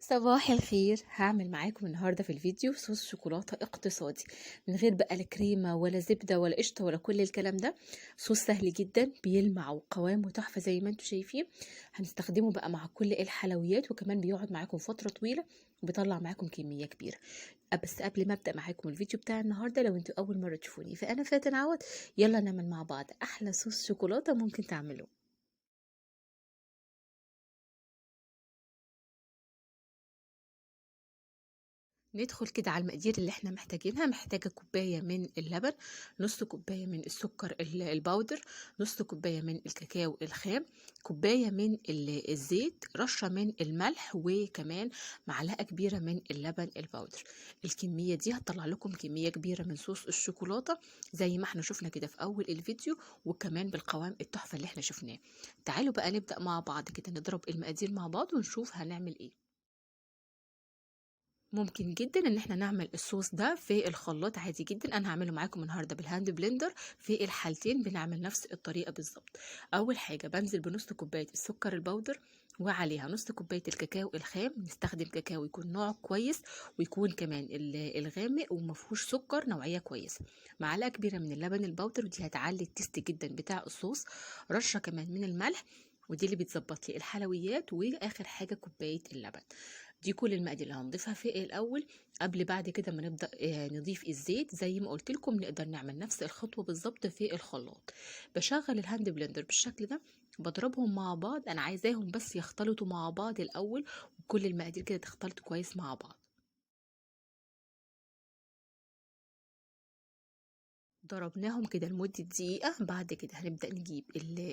صباح الخير. هعمل معاكم النهارده في الفيديو صوص شوكولاته اقتصادي من غير بقى لا كريمه ولا زبده ولا قشطه ولا كل الكلام ده. صوص سهل جدا بيلمع وقوامه تحفه زي ما انتم شايفين. هنستخدمه بقى مع كل الحلويات وكمان بيقعد معاكم فتره طويله وبيطلع معاكم كميه كبيره. بس قبل ما ابدا معاكم الفيديو بتاع النهارده، لو انتوا اول مره تشوفوني فانا فاتن عوض. يلا نعمل مع بعض احلى صوص شوكولاته ممكن تعملوه. ندخل كده على المقادير اللي احنا محتاجينها. محتاجة كوباية من اللبن، نص كوباية من السكر الباودر، نص كوباية من الكاكاو الخام، كوباية من الزيت، رشة من الملح، وكمان معلقة كبيرة من اللبن الباودر. الكمية دي هتطلع لكم كمية كبيرة من صوص الشوكولاتة زي ما احنا شفنا كده في أول الفيديو، وكمان بالقوام التحفة اللي احنا شفناه. تعالوا بقى نبدأ مع بعض كده نضرب المقادير مع بعض ونشوف هنعمل ايه. ممكن جدا ان احنا نعمل الصوص ده في الخلاط عادي جدا. انا هعمله معاكم النهارده بالهاند بلندر. في الحالتين بنعمل نفس الطريقه بالظبط. اول حاجه بنزل بنص كوبايه السكر البودر وعليها نص كوبايه الكاكاو الخام. نستخدم كاكاو يكون نوع كويس ويكون كمان الغامق ومفهوش سكر، نوعيه كويسه. معلقه كبيره من اللبن البودر ودي هتعلي التست جدا بتاع الصوص. رشه كمان من الملح ودي اللي بتظبط لي الحلويات. واخر حاجه كوبايه اللبن. دي كل المقادير اللي هنضيفها في الاول. قبل بعد كده ما نبدا نضيف الزيت زي ما قلت لكم نقدر نعمل نفس الخطوه بالظبط في الخلاط. بشغل الهاند بلندر بالشكل ده، بضربهم مع بعض. انا عايزاهم بس يختلطوا مع بعض الاول، وكل المقادير كده تختلط كويس مع بعض. ضربناهم كده لمدة دقيقة. بعد كده هنبدأ نجيب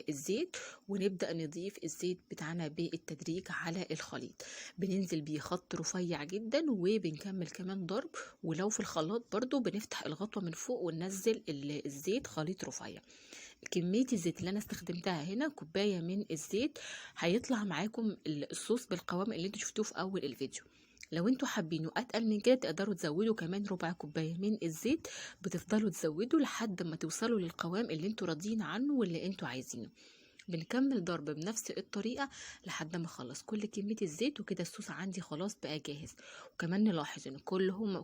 الزيت ونبدأ نضيف الزيت بتاعنا بالتدريج على الخليط. بننزل بيه خط رفيع جدا وبنكمل كمان ضرب. ولو في الخلاط برضو بنفتح الغطوة من فوق وننزل الزيت خليط رفيع. كمية الزيت اللي انا استخدمتها هنا كوباية من الزيت. هيطلع معاكم الصوص بالقوام اللي انتوا شفتوه في اول الفيديو. لو انتوا حابينه اتقل من كده تقدروا تزودوا كمان ربع كوباية من الزيت. بتفضلوا تزودوا لحد ما توصلوا للقوام اللي انتوا راضيين عنه واللي انتوا عايزينه. بنكمل ضرب بنفس الطريقة لحد ما اخلص كل كمية الزيت. وكده الصوص عندي خلاص بقى جاهز. وكمان نلاحظ ان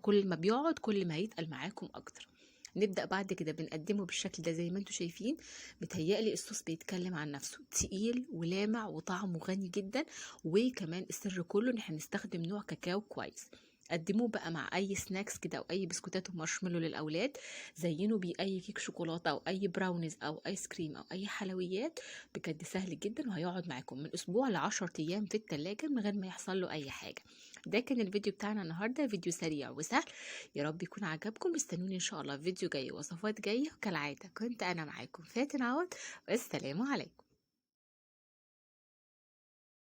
كل ما بيقعد كل ما هيتقل معاكم اكتر. نبدأ بعد كده بنقدمه بالشكل ده زي ما انتوا شايفين. بتهيألي الصوص بيتكلم عن نفسه، تقيل ولامع وطعمه غني جدا. وكمان السر كله ان احنا نستخدم نوع كاكاو كويس. قدموه بقى مع اي سناكس كده او اي بسكوتات ومارشميلو للاولاد. زينوا بيه اي كيك شوكولاته او اي براونيز او ايس كريم او اي حلويات. بجد سهل جدا وهيقعد معاكم من اسبوع ل10 ايام في التلاجة من غير ما يحصل له اي حاجه. ده كان الفيديو بتاعنا النهارده، فيديو سريع وسهل. يا رب يكون عجبكم. استنوني ان شاء الله في فيديو جاي وصفات جايه. وكالعاده كنت انا معاكم فاتن عوض، والسلام عليكم.